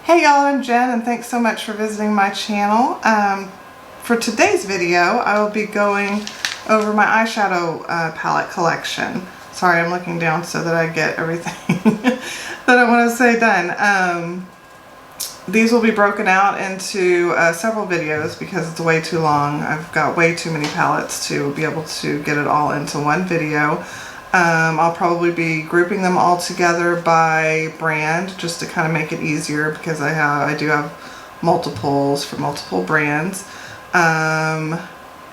Hey y'all, I'm Jen and thanks so much for visiting my channel. For today's video, I will be going over my eyeshadow palette collection. Sorry, I'm looking down so that I get everything that I want to say done. These will be broken out into several videos because it's way too long. I've got way too many palettes to be able to get it all into one video. I'll probably be grouping them all together by brand just to kind of make it easier because I do have multiples for multiple brands. And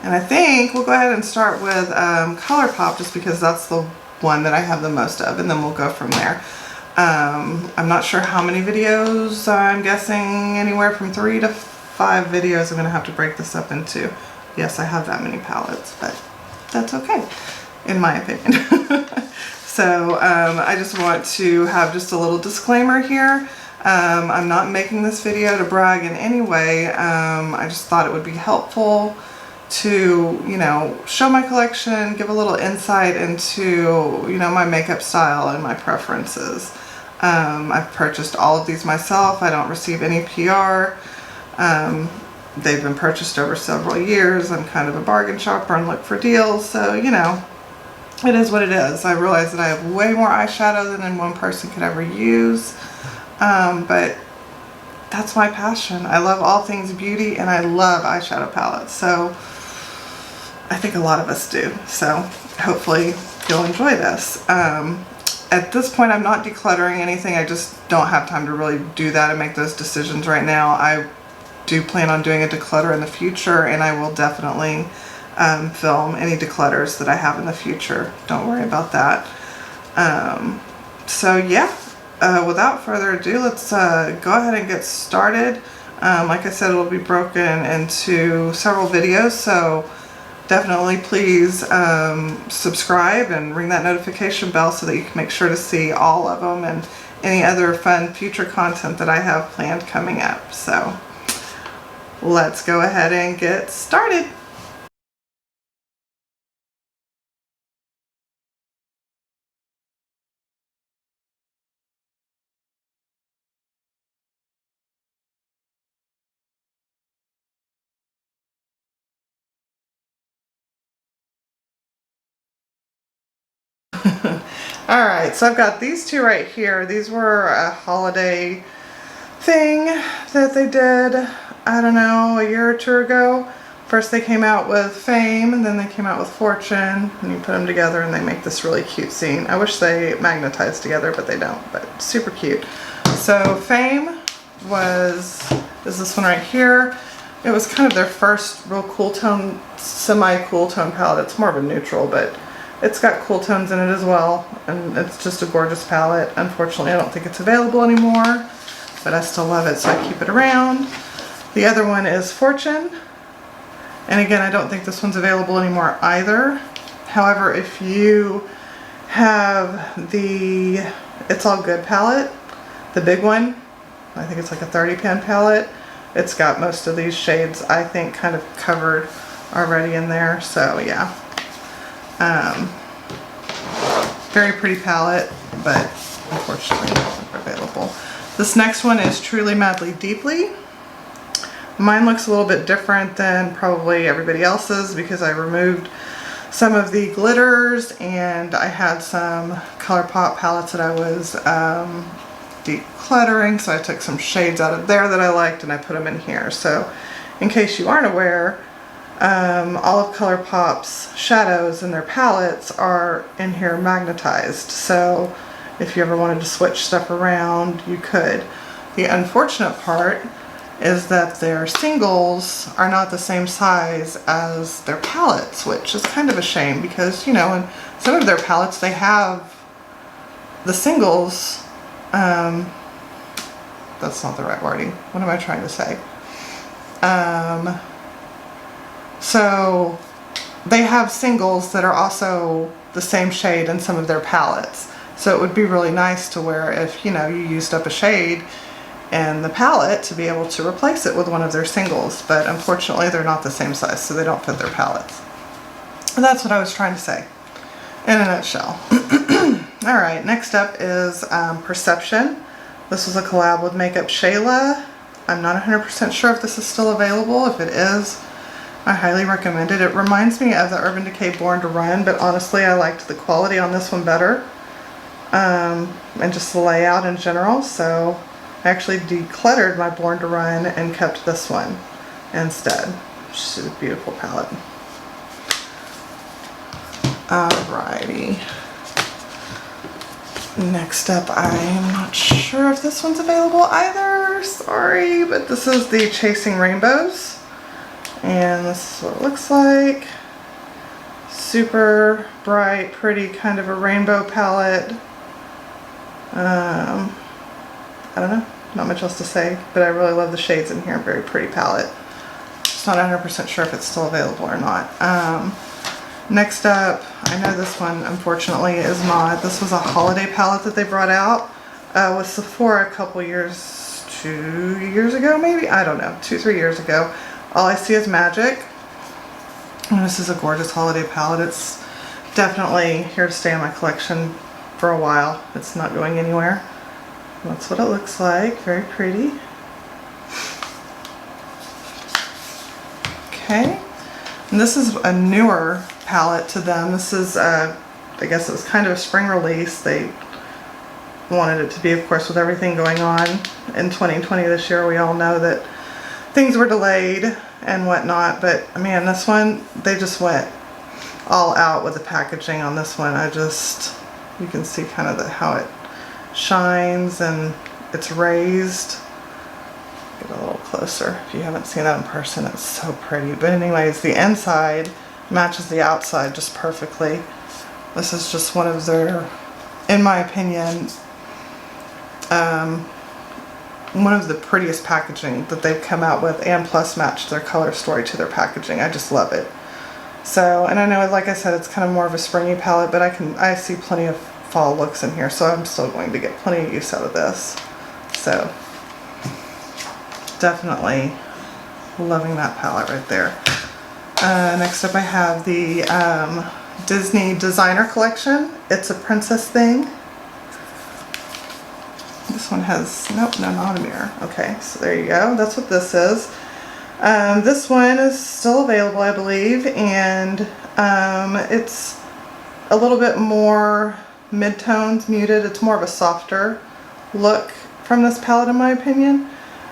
I think we'll go ahead and start with ColourPop just because that's the one that I have the most of, and then we'll go from there. I'm not sure how many videos. I'm guessing anywhere from 3 to 5 videos. I'm going to have to break this up into. Yes, I have that many palettes, but that's okay, in my opinion. So I just want to have just a little disclaimer here. I'm not making this video to brag in any way. I just thought it would be helpful to, you know, show my collection, give a little insight into, you know, my makeup style and my preferences. I've purchased all of these myself. I don't receive any PR. They've been purchased over several years. I'm kind of a bargain shopper and look for deals, so, you know, it is what it is. I realize that I have way more eyeshadow than any one person could ever use, but that's my passion. I love all things beauty and I love eyeshadow palettes, so I think a lot of us do. So hopefully you'll enjoy this. At this point I'm not decluttering anything. I just don't have time to really do that and make those decisions right now. I do plan on doing a declutter in the future, and I will definitely film any declutters that I have in the future. Don't worry about that. So yeah, without further ado, let's go ahead and get started. Like I said, it will be broken into several videos, so definitely please subscribe and ring that notification bell so that you can make sure to see all of them and any other fun future content that I have planned coming up. So let's go ahead and get started. Alright, so I've got these two right here. These were a holiday thing that they did, I don't know, a year or two ago. First they came out with Fame, and then they came out with Fortune, and you put them together and they make this really cute scene. I wish they magnetized together, but they don't, but super cute. So Fame is this one right here. It was kind of their first real cool tone, semi-cool tone palette. It's more of a neutral, but it's got cool tones in it as well, and it's just a gorgeous palette. Unfortunately, I don't think it's available anymore, but I still love it, so I keep it around. The other one is Fortune, and again, I don't think this one's available anymore either. However, if you have the It's All Good palette, the big one, I think it's like a 30 pan palette, it's got most of these shades, I think, kind of covered already in there, so yeah. Very pretty palette, but unfortunately not available. This next one is Truly Madly Deeply. Mine looks a little bit different than probably everybody else's because I removed some of the glitters, and I had some ColourPop palettes that I was decluttering, so I took some shades out of there that I liked and I put them in here. So in case you aren't aware, all of ColourPop's shadows and their palettes are in here magnetized, so if you ever wanted to switch stuff around, you could. The unfortunate part is that their singles are not the same size as their palettes, which is kind of a shame because, you know, in some of their palettes they have the singles, that's not the right wording. What am I trying to say? So they have singles that are also the same shade in some of their palettes. So it would be really nice to where if, you know, you used up a shade in the palette to be able to replace it with one of their singles. But unfortunately they're not the same size, so they don't fit their palettes. And that's what I was trying to say in a nutshell. Alright, next up is Perception. This was a collab with Makeup Shayla. I'm not 100% sure if this is still available. If it is, I highly recommend it. It reminds me of the Urban Decay Born to Run, but honestly I liked the quality on this one better. And just the layout in general, so I actually decluttered my Born to Run and kept this one instead. It's a beautiful palette. Alrighty. Next up, I'm not sure if this one's available either, sorry, but this is the Chasing Rainbows. And this is what it looks like. Super bright, pretty, kind of a rainbow palette. I don't know, not much else to say, but I really love the shades in here. Very pretty palette. Just not 100% sure if it's still available or not. Next up, I know this one unfortunately is not. This was a holiday palette that they brought out with Sephora a couple years, 2 years ago maybe? I don't know, 2-3 years ago. All I See Is Magic. And this is a gorgeous holiday palette. It's definitely here to stay in my collection for a while. It's not going anywhere. That's what it looks like. Very pretty. Okay. And this is a newer palette to them. This is, I guess it was kind of a spring release. They wanted it to be, of course, with everything going on in 2020 this year. We all know that things were delayed and whatnot, but man, this one, they just went all out with the packaging on this one. You can see kind of how it shines and it's raised. Get a little closer if you haven't seen that in person. It's so pretty. But anyways, the inside matches the outside just perfectly. This is just one of their, in my opinion, one of the prettiest packaging that they've come out with, and plus matched their color story to their packaging. I just love it. So, and I know, like I said, it's kind of more of a springy palette, but I see plenty of fall looks in here, so I'm still going to get plenty of use out of this. So, definitely loving that palette right there. Next up I have the Disney Designer Collection. It's a princess thing. This one has, nope, no, not a mirror. Okay, so there you go. That's what this is. This one is still available, I believe, and it's a little bit more mid-tones, muted. It's more of a softer look from this palette, in my opinion,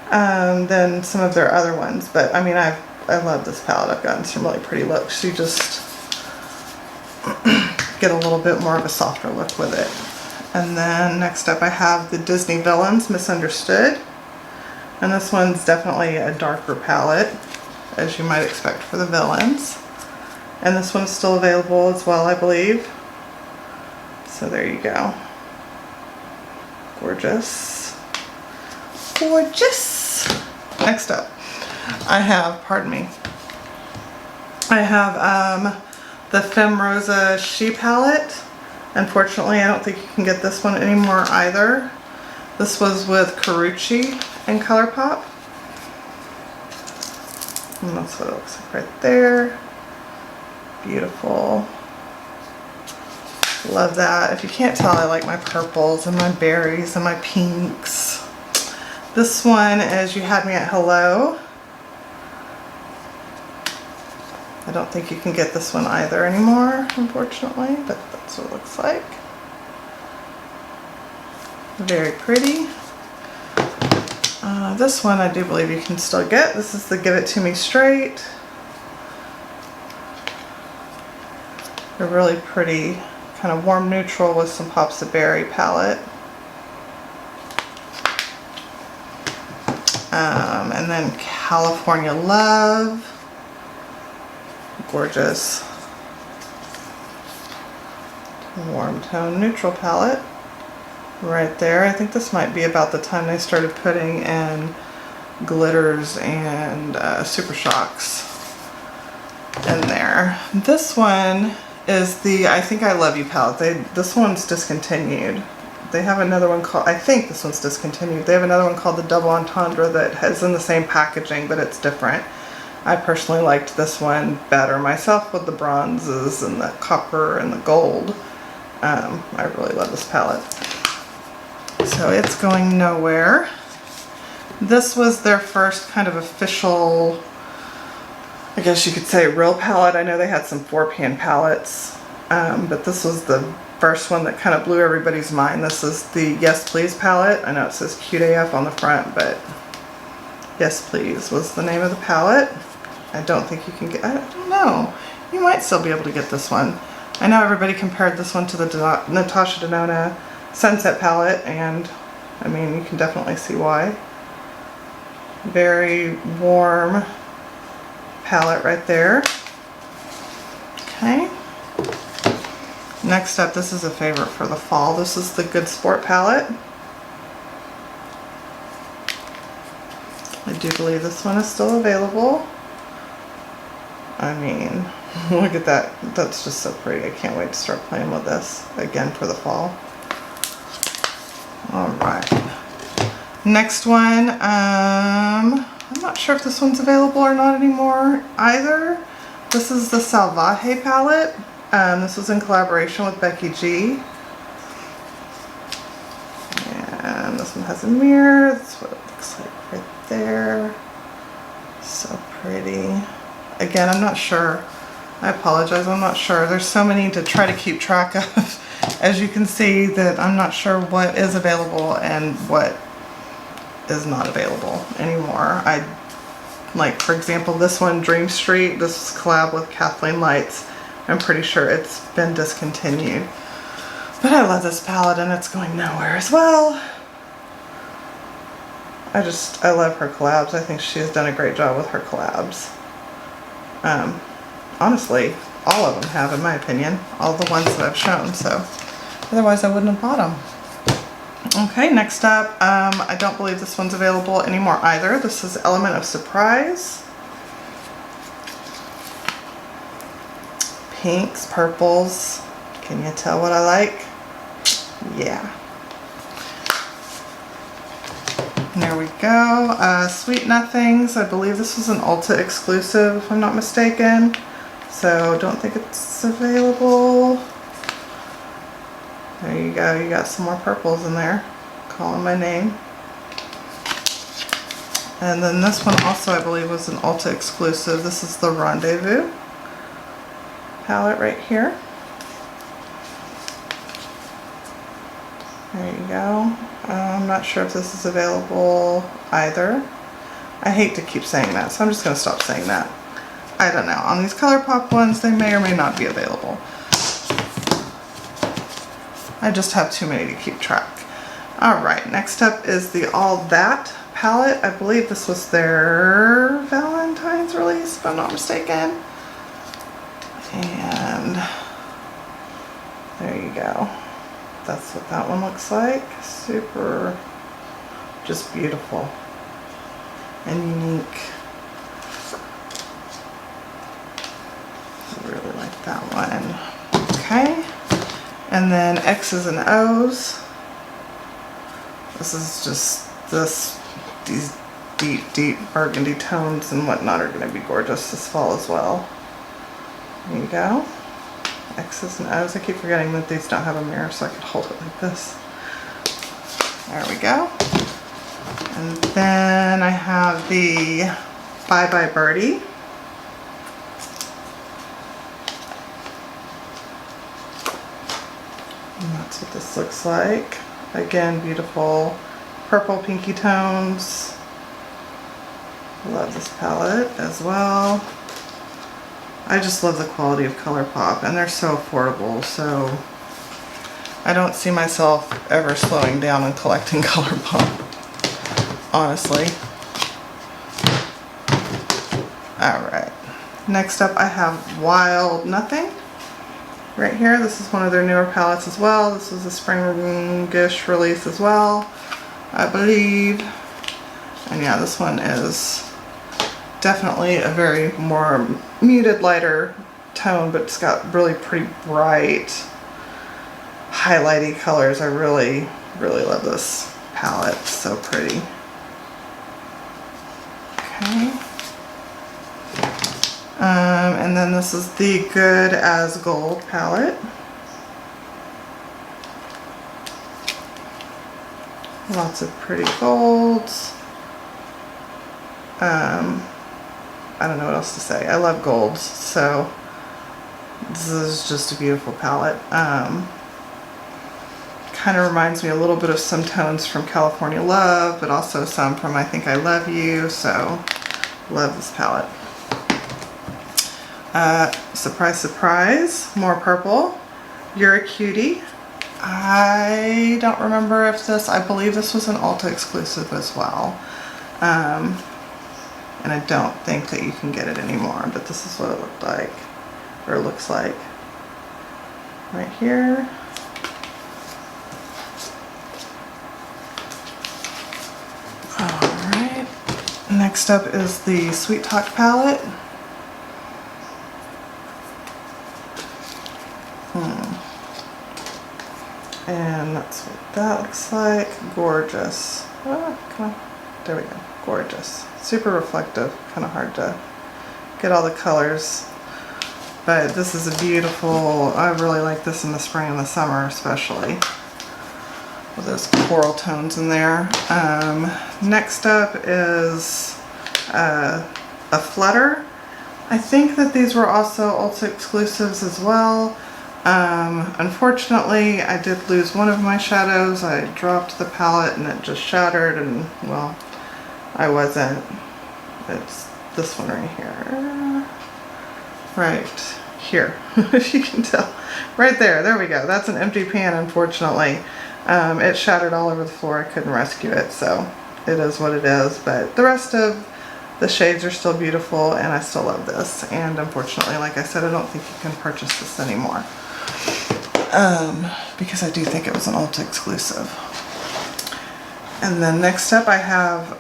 than some of their other ones. But I mean, I love this palette. I've gotten some really pretty looks. You just get a little bit more of a softer look with it. And then next up I have the Disney Villains Misunderstood. And this one's definitely a darker palette, as you might expect for the villains. And this one's still available as well, I believe. So there you go. Gorgeous. Gorgeous. Next up, I have, pardon me, I have the Fem Rosa She palette. Unfortunately, I don't think you can get this one anymore either. This was with Carucci and ColourPop. And that's what it looks like right there. Beautiful. Love that. If you can't tell, I like my purples and my berries and my pinks. This one is You Had Me at Hello. I don't think you can get this one either anymore, unfortunately, but that's what it looks like. Very pretty. This one I do believe you can still get. This is the Give It To Me Straight. A really pretty kind of warm neutral with some pops of berry palette. And then California Love. Gorgeous. Warm tone neutral palette. Right there. I think this might be about the time they started putting in glitters and Super Shocks in there. This one is the I Think I Love You palette. This one's discontinued. They have another one called, I think this one's discontinued. They have another one called the Double Entendre that is in the same packaging, but it's different. I personally liked this one better myself with the bronzes and the copper and the gold. I really love this palette. So it's going nowhere. This was their first kind of official, I guess you could say, real palette. I know they had some 4-pan palettes, but this was the first one that kind of blew everybody's mind. This is the Yes Please palette. I know it says Cute AF on the front, but Yes Please was the name of the palette. I don't think you can get, I don't know. You might still be able to get this one. I know everybody compared this one to the Natasha Denona Sunset palette, and I mean, you can definitely see why. Very warm palette right there. Okay. Next up, this is a favorite for the fall. This is the Good Sport palette. I do believe this one is still available. I mean, look at that. That's just so pretty. I can't wait to start playing with this again for the fall. All right. Next one, I'm not sure if this one's available or not anymore either. This is the Salvaje palette. This was in collaboration with Becky G. And this one has a mirror. That's what it looks like right there. So pretty. Again, I'm not sure. I apologize, I'm not sure. There's so many to try to keep track of, as you can see, that I'm not sure what is available and what is not available anymore. Like, for example, this one, Dream Street, this is collab with Kathleen Lights. I'm pretty sure it's been discontinued. But I love this palette and it's going nowhere as well. I love her collabs. I think she has done a great job with her collabs. Honestly, all of them have, in my opinion. All the ones that I've shown, so otherwise I wouldn't have bought them. Okay, next up, I don't believe this one's available anymore either. This is Element of Surprise. Pinks, purples. Can you tell what I like? Yeah. There we go. Sweet Nothings. I believe this was an Ulta exclusive, if I'm not mistaken. So don't think it's available. There you go. You got some more purples in there. Calling my name. And then this one also, I believe, was an Ulta exclusive. This is the Rendezvous palette right here. There you go. I'm not sure if this is available either. I hate to keep saying that, so I'm just going to stop saying that. I don't know. On these ColourPop ones, they may or may not be available. I just have too many to keep track. Alright, next up is the All That palette. I believe this was their Valentine's release, if I'm not mistaken. And there you go. That's what that one looks like. Super, just beautiful and unique. I really like that one. Okay, and then X's and O's. This is just these deep burgundy tones and whatnot are going to be gorgeous this fall as well. There you go. X's and O's. I keep forgetting that these don't have a mirror, so I could hold it like this. There we go. And then I have the Bye Birdie. And that's what this looks like. Again, beautiful purple pinky tones. Love this palette as well. I just love the quality of ColourPop, and they're so affordable, so I don't see myself ever slowing down and collecting ColourPop, honestly. Alright, next up I have Wild Nothing right here. This is one of their newer palettes as well. This was a springish release as well, I believe. And yeah, this one is definitely a very more muted, lighter tone, but it's got really pretty bright, highlighty colors. I really love this palette. It's so pretty. Okay. And then this is the Good as Gold palette. Lots of pretty golds. I don't know what else to say. I love golds, so this is just a beautiful palette. Kind of reminds me a little bit of some tones from California Love, but also some from I Think I Love You, so love this palette. Surprise, surprise, more purple. You're a Cutie. I don't remember if this, I believe this was an Ulta exclusive as well. And I don't think that you can get it anymore, but this is what it looked like, or looks like. Right here. Alright. Next up is the Sweet Talk palette. And that's what that looks like. Gorgeous. Oh, come on. There we go. Gorgeous. Super reflective. Kind of hard to get all the colors. But this is a beautiful, I really like this in the spring and the summer especially. With those coral tones in there. Next up is a Flutter. I think that these were also Ulta exclusives as well. Unfortunately, I did lose one of my shadows. I dropped the palette and it just shattered, and well, I wasn't. It's this one right here. Right here, if you can tell. Right there, there we go. That's an empty pan, unfortunately. It shattered all over the floor. I couldn't rescue it, so it is what it is. But the rest of the shades are still beautiful, and I still love this. And unfortunately, like I said, I don't think you can purchase this anymore. Because I do think it was an Ulta exclusive. And then next up I have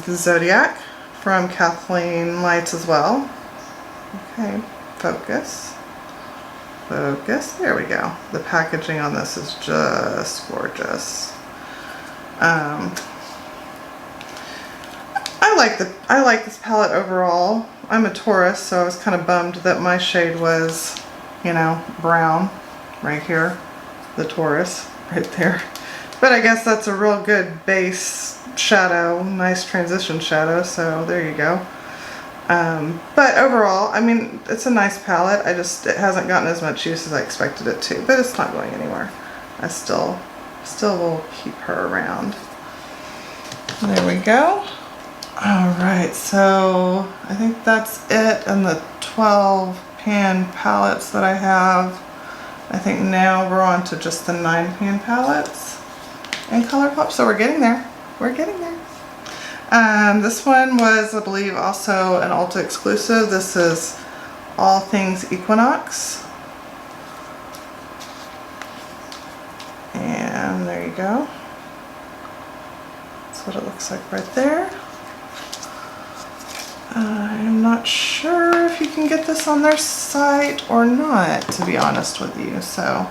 the Zodiac from Kathleen Lights as well. Okay, focus. Focus, there we go. The packaging on this is just gorgeous. I like this palette overall. I'm a Taurus, so I was kind of bummed that my shade was, you know, brown. Right here, the Taurus, right there. But I guess that's a real good base shadow, nice transition shadow, so there you go. But overall, I mean, it's a nice palette. It hasn't gotten as much use as I expected it to, but it's not going anywhere. I still will keep her around. There we go. Alright, so I think that's it in the 12 pan palettes that I have. I think now we're on to just the 9 pan palettes and ColourPop, so we're getting there. We're getting there. This one was, I believe, also an Ulta exclusive. This is All Things Equinox. And there you go. That's what it looks like right there. I'm not sure if you can get this on their site or not, to be honest with you. So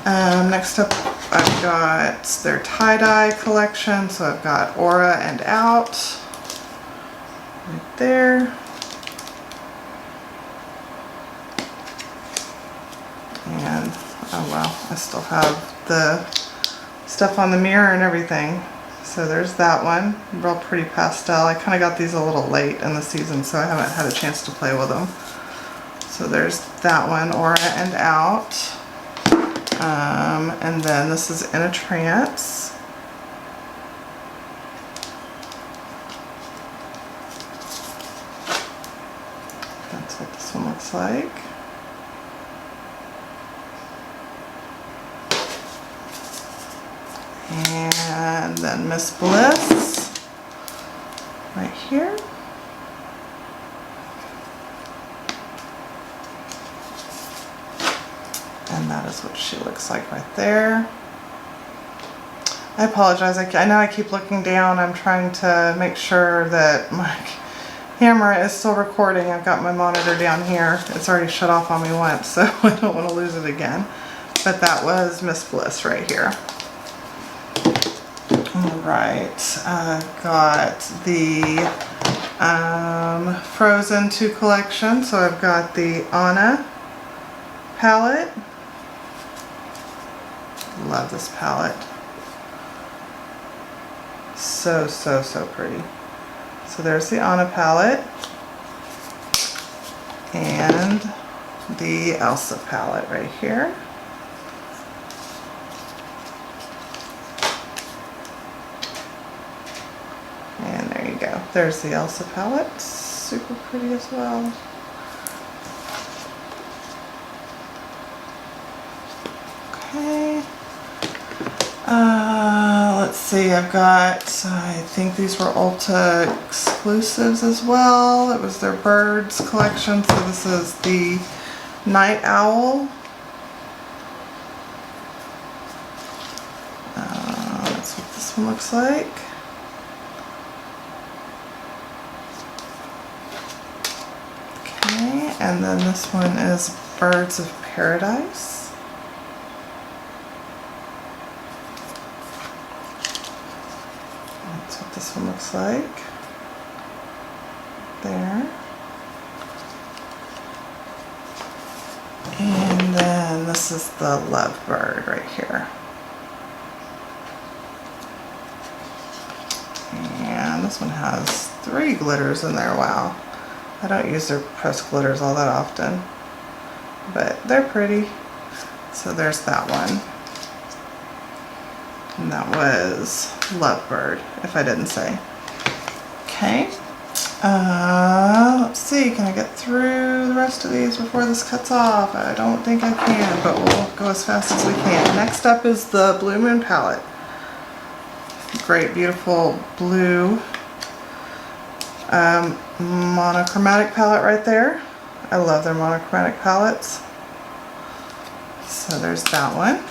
next up I've got their tie-dye collection. So I've got Aura and Out right there. And oh wow, I still have the stuff on the mirror and everything. So there's that one, real pretty pastel. I kind of got these a little late in the season, so I haven't had a chance to play with them. So there's that one, Aura and Out. And then this is In a Trance. That's what this one looks like. And then Miss Bliss right here. And that is what she looks like right there. I apologize, I know I keep looking down. I'm trying to make sure that my camera is still recording. I've got my monitor down here. It's already shut off on me once, so I don't want to lose it again. But that was Miss Bliss right here. Alright, got the Frozen 2 collection. So I've got the Anna palette. Love this palette. So, so, so pretty. So there's the Anna palette and the Elsa palette right here. And there you go. There's the Elsa palette. Super pretty as well. Okay. Let's see, I've got, I think these were Ulta exclusives as well. It was their Birds collection. So this is the Night Owl. That's what this one looks like. Okay, and then this one is Birds of Paradise. That's what this one looks like. There. And then this is the Lovebird right here. And this one has 3 glitters in there. Wow. I don't use their pressed glitters all that often, but they're pretty. So there's that one. And that was Lovebird, if I didn't say. Okay. Let's see, can I get through the rest of these before this cuts off? I don't think I can, but we'll go as fast as we can. Next up is the Blue Moon palette. Great, beautiful blue monochromatic palette right there. I love their monochromatic palettes. So there's that one.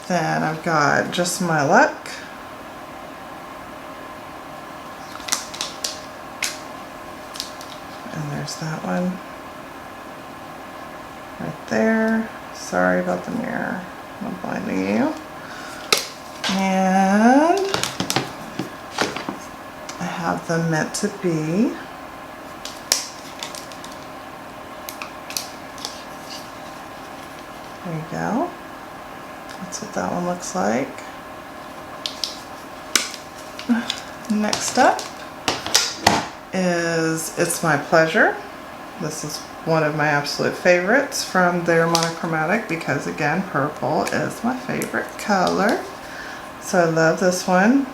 Then I've got Just My Luck. And there's that one right there. Sorry about the mirror, I'm blinding you. And I have the Meant to Be. There you go. That's what that one looks like. Next up is It's My Pleasure. This is one of my absolute favorites from their monochromatic because, again, purple is my favorite color. So I love this one.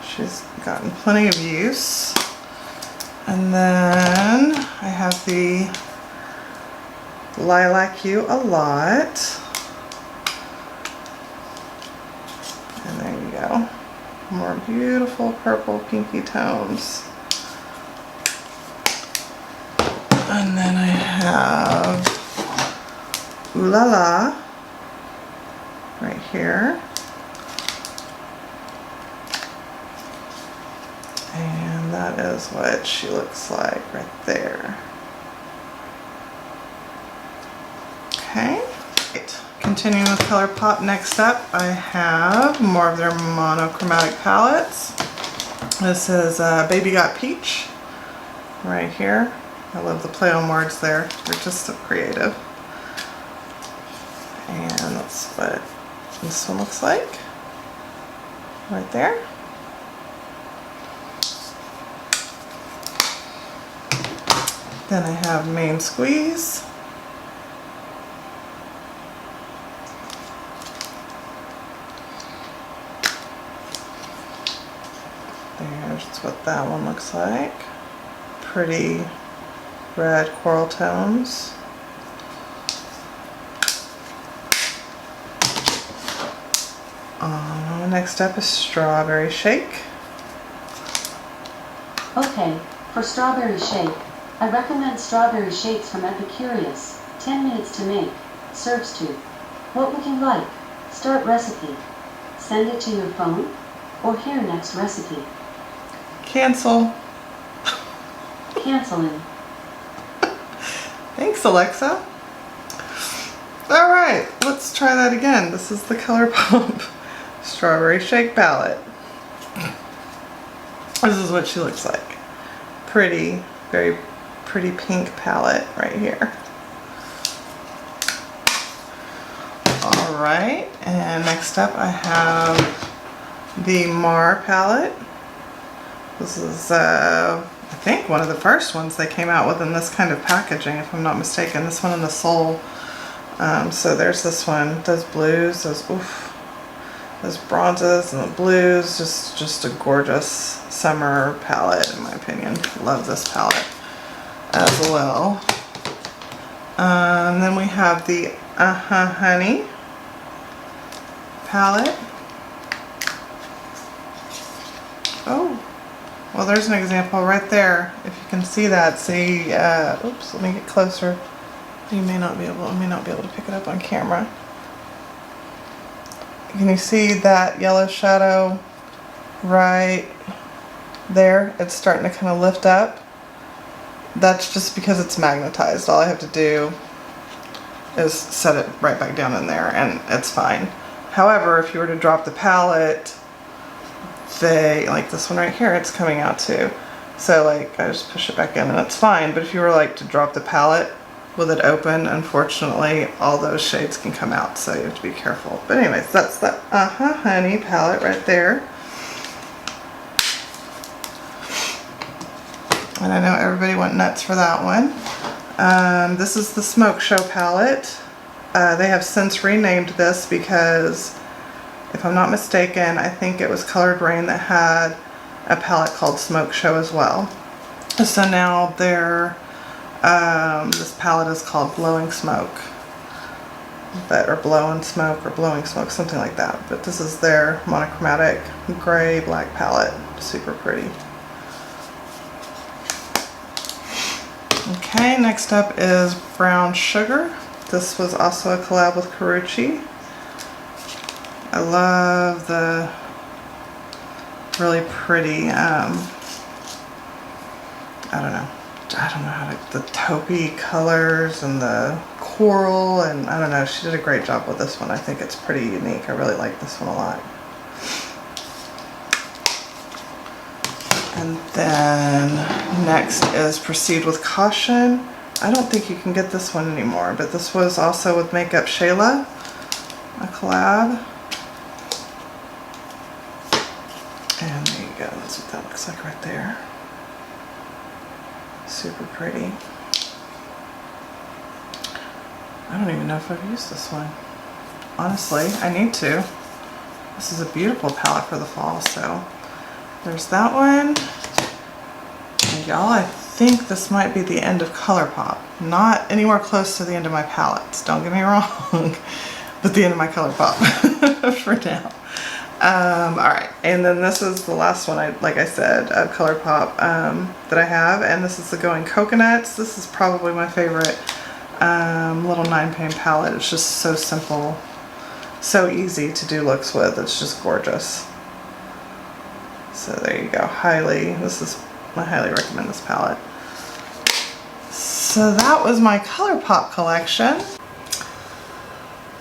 She's gotten plenty of use. And then I have the Lilac You a Lot. And there you go. More beautiful purple pinky tones. And then I have Ooh La La right here. And that is what she looks like right there. Okay. Right. Continuing with ColourPop, next up I have more of their monochromatic palettes. This is Baby Got Peach right here. I love the play on words there. They're just so creative. And that's what this one looks like right there. Then I have Main Squeeze. There's what that one looks like. Pretty red coral tones. Next up is Strawberry Shake. Okay, for Strawberry Shake, I recommend Strawberry Shakes from Epicurious. 10 minutes to make. Serves 2. What would you like? Start recipe. Send it to your phone. Or here next recipe. Cancel. Canceling. Thanks, Alexa. Alright, let's try that again. This is the ColourPop Strawberry Shake palette. This is what she looks like. Pretty, very pretty pink palette right here. Alright, and next up I have the Mar palette. This is, I think, one of the first ones they came out with in this kind of packaging, if I'm not mistaken. This one in the Soul. So there's this one. Those blues, those bronzes and the blues. Just a gorgeous summer palette, in my opinion. Love this palette as well. And then we have the Honey palette. Oh, well, there's an example right there. If you can see that, see, oops, let me get closer. You may not be able to pick it up on camera. Can you see that yellow shadow right there? It's starting to kind of lift up. That's just because it's magnetized. All I have to do is set it right back down in there and it's fine. However, if you were to drop the palette, like this one right here, it's coming out too. So like I just push it back in and it's fine. But if you were like to drop the palette with it open, unfortunately all those shades can come out, so you have to be careful. But anyways, that's the Honey palette right there. And I know everybody went nuts for that one. This is the Smoke Show palette. They have since renamed this because, if I'm not mistaken, I think it was Colored Rain that had a palette called Smoke Show as well. So now this palette is called Blowing Smoke. Or Blowing Smoke, or Blowing Smoke, something like that. But this is their monochromatic gray black palette. Super pretty. Okay, next up is Brown Sugar. This was also a collab with Karuchi. I love the really pretty, I don't know how to, the taupey colors and the coral, and I don't know, she did a great job with this one. I think it's pretty unique. I really like this one a lot. And then next is Proceed with Caution. I don't think you can get this one anymore, but this was also with Makeup Shayla, a collab. And there you go, that's what that looks like right there. Super pretty. I don't even know if I've used this one. Honestly, I need to. This is a beautiful palette for the fall, so there's that one. And y'all, I think this might be the end of ColourPop. Not anywhere close to the end of my palettes, don't get me wrong, but the end of my ColourPop for now. Alright, and then this is the last one, like I said, of ColourPop that I have, and this is the Going Coconuts. This is probably my favorite little 9-pan palette. It's just so simple, so easy to do looks with. It's just gorgeous. So there you go. I highly recommend this palette. So that was my ColourPop collection.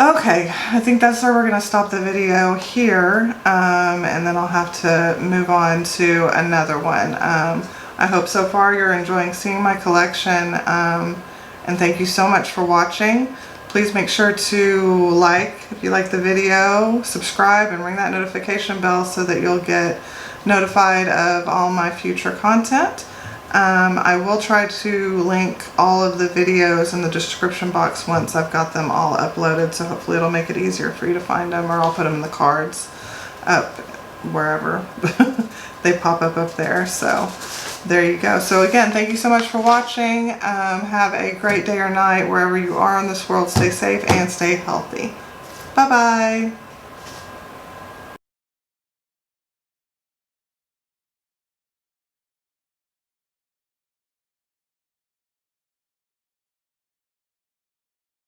Okay, I think that's where we're going to stop the video here, and then I'll have to move on to another one. I hope so far you're enjoying seeing my collection, and thank you so much for watching. Please make sure to like if you like the video, subscribe, and ring that notification bell so that you'll get notified of all my future content. I will try to link all of the videos in the description box once I've got them all uploaded, so hopefully it'll make it easier for you to find them, or I'll put them in the cards up wherever they pop up there. So there you go. So again, thank you so much for watching. Have a great day or night wherever you are in this world. Stay safe and stay healthy. Bye bye.